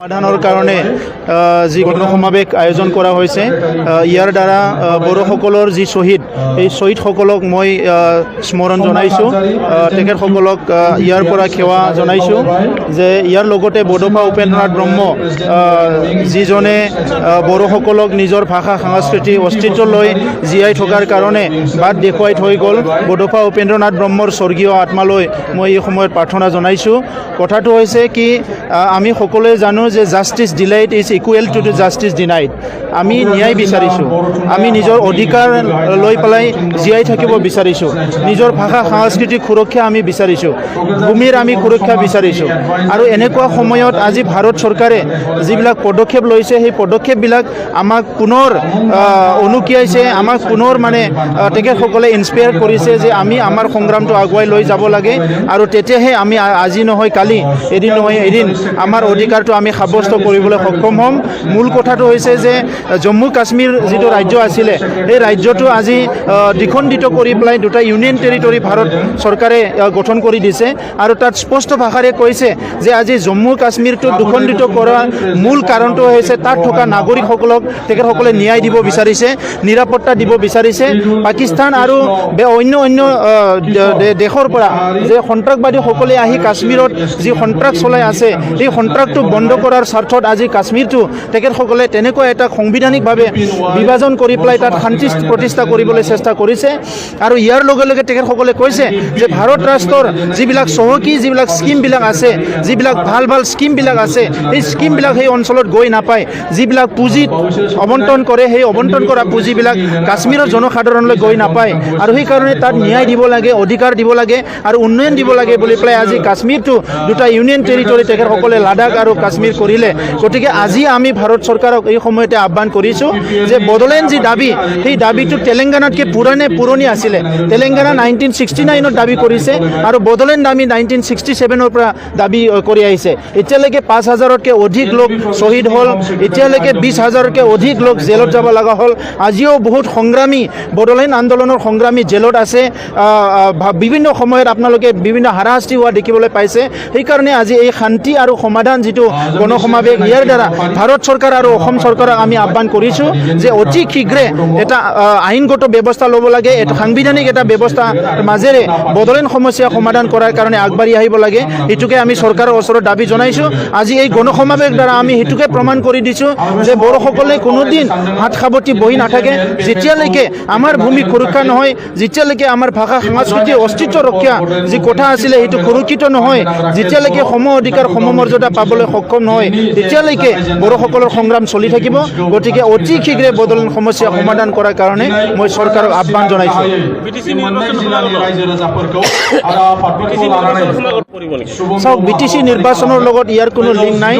সমাধানৰ কাৰণে যি গণসমাৱেশ আয়োজন কৰা হৈছে ইয়াৰ দ্বাৰা বড়োসকলৰ যি শ্বহীদ এই শ্বহীদসকলক মই স্মৰণ জনাইছোঁ তেখেতসকলক ইয়াৰ পৰা সেৱা জনাইছোঁ যে ইয়াৰ লগতে বডোফা উপেন্দ্ৰনাথ ব্ৰহ্ম যিজনে বড়োসকলক নিজৰ ভাষা সংস্কৃতি অস্তিত্ব লৈ জীয়াই থকাৰ কাৰণে বাট দেখুৱাই থৈ গ'ল বডোফা উপেন্দ্ৰনাথ ব্ৰহ্মৰ স্বৰ্গীয় আত্মালৈ মই এই সময়ত প্ৰাৰ্থনা জনাইছোঁ কথাটো হৈছে কি আমি সকলোৱে জানো যে justice delayed is equal to justice denied আমি ন্যায় বিচাৰিছোঁ আমি নিজৰ অধিকাৰ লৈ পেলাই জীয়াই থাকিব বিচাৰিছোঁ নিজৰ ভাষা সাংস্কৃতিক সুৰক্ষা আমি বিচাৰিছোঁ ভূমিৰ আমি সুৰক্ষা বিচাৰিছোঁ আৰু এনেকুৱা সময়ত আজি ভাৰত চৰকাৰে যিবিলাক পদক্ষেপ লৈছে সেই পদক্ষেপবিলাক আমাক পুনৰ অনুকিয়াইছে আমাক পুনৰ মানে তেখেতসকলে ইনস্পায়াৰ কৰিছে যে আমি আমাৰ সংগ্ৰামটো আগুৱাই লৈ যাব লাগে আৰু তেতিয়াহে আমি আজি নহয় কালি এদিন নহয় এদিন আমাৰ অধিকাৰটো আমি সাব্যস্ত কৰিবলৈ সক্ষম হ'ম মূল কথাটো হৈছে যে জম্মু কাশ্মীৰ যিটো ৰাজ্য আছিলে এই ৰাজ্যটো আজি দ্বিখণ্ডিত কৰি পেলাই দুটা ইউনিয়ন টেৰিটৰী ভাৰত চৰকাৰে গঠন কৰি দিছে আৰু তাত স্পষ্ট ভাষাৰে কৈছে যে আজি জম্মু কাশ্মীৰটো দ্বিখণ্ডিত কৰাৰ মূল কাৰণটো হৈছে তাত থকা নাগৰিকসকলক তেখেতসকলে ন্যায় দিব বিচাৰিছে নিৰাপত্তা দিব বিচাৰিছে পাকিস্তান আৰু অন্য দেশৰ পৰা যে সন্ত্ৰাসবাদীসকলে আহি কাশ্মীৰত যি সন্ত্ৰাস চলাই আছে এই সন্ত্ৰাসটো বন্ধ কৰাৰ স্বাৰ্থত আজি কাশ্মীৰটো তেখেতসকলে তেনেকুৱা এটা সাংবিধানিকভাৱে বিভাজন কৰি পেলাই তাত শান্তি প্ৰতিষ্ঠা কৰিবলৈ চেষ্টা কৰিছে আৰু ইয়াৰ লগে লগে তেখেতসকলে কৈছে যে ভাৰত ৰাষ্ট্ৰৰ যিবিলাক চহকী যিবিলাক স্কিমবিলাক আছে যিবিলাক ভাল ভাল স্কিমবিলাক আছে সেই স্কিমবিলাক সেই অঞ্চলত গৈ নাপায় যিবিলাক পুঁজিত আবণ্টন কৰে সেই আবণ্টন কৰা পুঁজিবিলাক কাশ্মীৰৰ জনসাধাৰণলৈ গৈ নাপায় আৰু সেইকাৰণে তাত ন্যায় দিব লাগে অধিকাৰ দিব লাগে আৰু উন্নয়ন দিব লাগে বুলি পেলাই আজি কাশ্মীৰটো দুটা ইউনিয়ন টেৰিটৰী তেখেতসকলে লাডাখ আৰু কাশ্মীৰ কৰিলে গতিকে আজি আমি ভাৰত চৰকাৰক এই সময়তে আহ্বান কৰিছোঁ যে বড়োলেণ্ড যি দাবী সেই দাবীটো তেলেংগানাতকৈ পুৰণি আছিলে তেলেংগানা 1969ত দাবী কৰিছে আৰু বড়োলেণ্ড আমি 1967ৰ পৰা দাবী কৰি আহিছে এতিয়ালৈকে 5,000তকৈ অধিক লোক শ্বহীদ হ'ল এতিয়ালৈকে 20,000তকৈ অধিক লোক জেলত যাব লগা হ'ল আজিও বহুত সংগ্ৰামী বড়োলেণ্ড আন্দোলনৰ সংগ্ৰামী জেলত আছে বিভিন্ন সময়ত আপোনালোকে বিভিন্ন হাৰাশাস্তি হোৱা দেখিবলৈ পাইছে সেইকাৰণে আজি এই শান্তি আৰু সমাধান যিটো গণসমাৱেশ ইয়াৰ দ্বাৰা ভাৰত চৰকাৰ আৰু অসম চৰকাৰক আমি আহ্বান কৰিছোঁ যে অতি শীঘ্ৰে এটা আইনগত ব্যৱস্থা ল'ব লাগে এটা সাংবিধানিক এটা ব্যৱস্থাৰ মাজেৰে বড়োলেণ্ড সমস্যা সমাধান কৰাৰ কাৰণে আগবাঢ়ি আহিব লাগে সেইটোকে আমি চৰকাৰৰ ওচৰত দাবী জনাইছোঁ আজি এই গণসমাৱেশ দ্বাৰা আমি সেইটোকে প্ৰমাণ কৰি দিছোঁ যে বড়োসকলে কোনোদিন হাত সাৱটি বহি নাথাকে যেতিয়ালৈকে আমাৰ ভূমি সুৰক্ষা নহয় যেতিয়ালৈকে আমাৰ ভাষা সংস্কৃতিৰ অস্তিত্ব ৰক্ষা যি কথা আছিলে সেইটো সুৰক্ষিত নহয় যেতিয়ালৈকে সম অধিকাৰ সমমৰ্যাদা পাবলৈ সক্ষম নহয় তেতিয়ালৈকে বড়োসকলৰ সংগ্ৰাম চলি থাকিব গতিকে অতি শীঘ্ৰে বড়োলেণ্ড সমস্যা সমাধান কৰাৰ কাৰণে মই চৰকাৰক আহ্বান জনাইছোঁ চাওক BTC নিৰ্বাচনৰ লগত ইয়াৰ কোনো লিংক নাই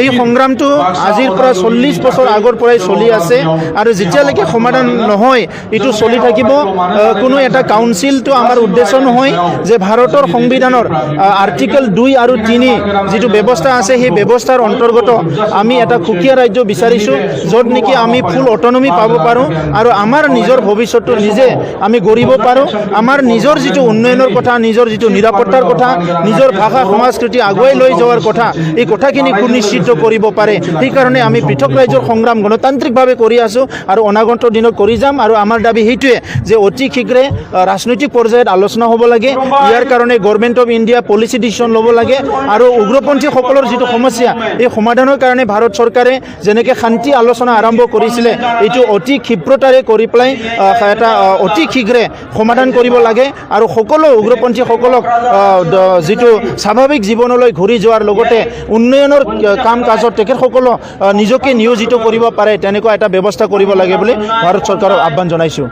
এই সংগ্ৰামটো আজিৰ পৰা 40 বছৰ আগৰ পৰাই চলি আছে আৰু যেতিয়ালৈকে সমাধান নহয় এইটো চলি থাকিব কোনো এটা কাউন্সিলটো আমাৰ উদ্দেশ্য নহয় যে ভাৰতৰ সংবিধানৰ আৰ্টিকেল 2 আৰু 3 যিটো ব্যৱস্থা আছে সেই ব্যৱস্থাৰ অন্তৰ্গত আমি এটা সুকীয়া ৰাজ্য বিচাৰিছোঁ য'ত নেকি আমি ফুল অটনমি পাব পাৰোঁ আৰু আমাৰ নিজৰ ভৱিষ্যতটো নিজে আমি গঢ়িব পাৰোঁ আমাৰ নিজৰ যিটো উন্নয়নৰ কথা নিজৰ যিটো নিৰাপত্তাৰ কথা নিজৰ ভাষা সংস্কৃতি আগুৱাই লৈ যোৱাৰ কথা এই কথাখিনি সুনিশ্চিত কৰিব পাৰে সেইকাৰণে আমি পৃথক ৰাজ্যৰ সংগ্ৰাম গণতান্ত্ৰিকভাৱে কৰি আছোঁ আৰু অনাগত দিনত কৰি যাম আৰু আমাৰ দাবী সেইটোৱে যে অতি শীঘ্ৰে ৰাজনৈতিক পৰ্যায়ত আলোচনা হ'ব লাগে ইয়াৰ কাৰণে government of India policy decision ল'ব লাগে আৰু উগ্ৰপন্থীসকলৰ যিটো সমস্যা এই সমাধানৰ কাৰণে ভাৰত চৰকাৰে যেনেকৈ শান্তি আলোচনা আৰম্ভ কৰিছিলে এইটো অতি ক্ষীপ্ৰতাৰে কৰি পেলাই এটা অতি শীঘ্ৰে সমাধান কৰিব লাগে আৰু সকলো উগ্ৰপন্থীসকলক যিটো স্বাভাৱিক জীৱনলৈ ঘূৰি যোৱাৰ লগতে উন্নয়নৰ কাম কাজত তেখেতসকলক নিজকে নিয়োজিত কৰিব পাৰে তেনেকুৱা এটা ব্যৱস্থা কৰিব লাগে বুলি ভাৰত চৰকাৰক আহ্বান জনাইছোঁ।